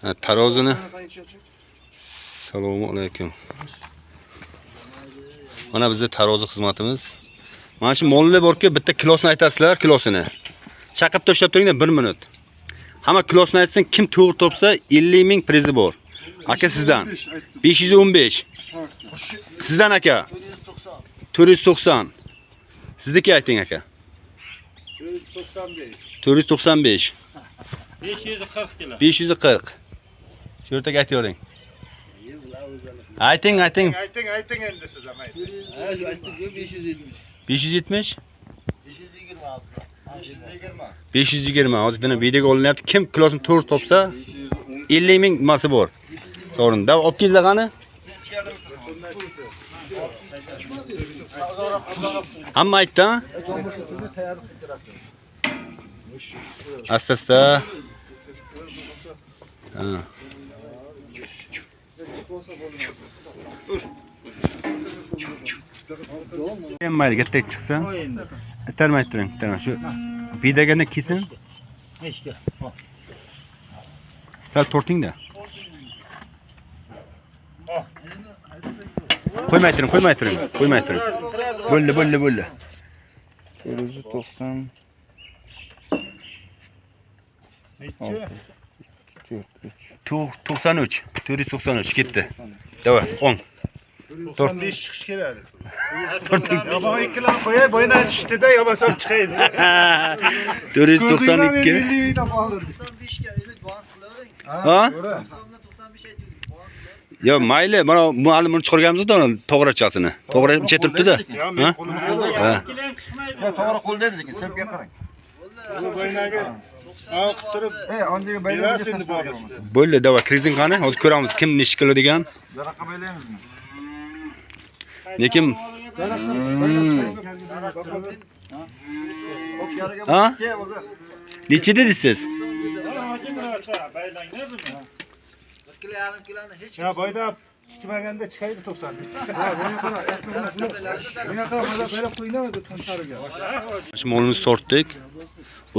Tarozini. Assalomu alaykum. Mana bizning tarozi xizmatimiz. Mana shu mollar borki, bitta kilosini aytasizlar, kilosini. Chaqib tashlab turinglar 1 minut. Hamma kilosini aytsin, kim to'g'ri topsa 50 ming prizi bor. Aka sizdan 515. Sizdan aka 490. Sizniki ayting aka. 495. 540 kilo. 540. Shu yertaga aytavering. Ayting. Ayting endi siz ham ayting. 570. 520. 520. Hozir buni videoga olinyapti. Kim kilosini to'g'ri topsa 50 ming nimasi bor. To'g'ri. Da olib kelinglar qani? Hamma aytdi, ha? Asta-asta. Ha. Mayli, katta chiqsa. Itarmay turing, shu vidagani kesin. Nechta? Sal tortingda. Qo'ymay turing. Bo'ldi. 490. Necha? 93. 493 ketdi. Davay, 10. 95 chiqish kerak. Yo'q, ikkilarni qo'yay, boyna tushdida, yo'masam chiqaydi. 492. 50 dan oldirdik. 95 ga uni balans qilavering. Ha? 95 aytdik. Yo, mayli, mana muallimni chiqarganmiz-da, to'g'rachasini. To'g'ra ichib turibdi-da. Ha? Ha. Yo, to'g'ri qo'lda edi, lekin sepga qarang. Bu boynaga qilib turib, ondiga baylarsiz endi boramiz. Bo'ldi, davay, krizing qani? Hozir ko'ramiz kim necha kilo degan. Daraxtga baylaymizmi? Lekin ha? Necha dedingiz? 1,5 kiloni hech Ya boyda chichmaganda chiqaydi 90. Bunaqa bayla qo'yiladi tantarga. Shu molimizni tortdik.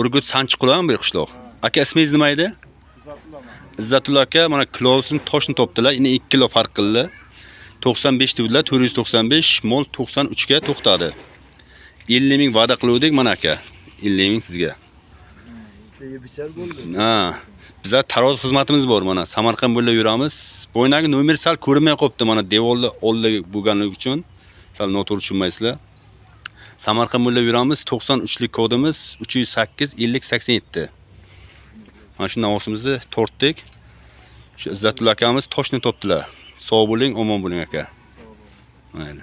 Urgut Sanchiqqulan bir qishloq. Aka ismingiz nima edi? Izzatullo aka mana kilosini toshni topdilar. Endi 2 kilo farq qildi. 95 dedilar, 495, mol 93 ga to'xtadi. 50 ming va'da qiluvdik mana aka. 50 ming sizga. Ha, bizlar taroz xizmatimiz bor mana. Samarqand bo'ylab yuramiz. Bo'ynagi nomer sal ko'rinmay qopti mana devorda oldi bo'lganligi uchun. Sal noto'g'ri tushunmaysizlar. Samarqand bo'ylab yuramiz. 93 lik kodimiz 308 50 87. Mana shu navosimizni tortdik. Shu Izzatullo akamiz toshni topdilar. Sog' bo'ling, omon bo'ling aka. Mayli.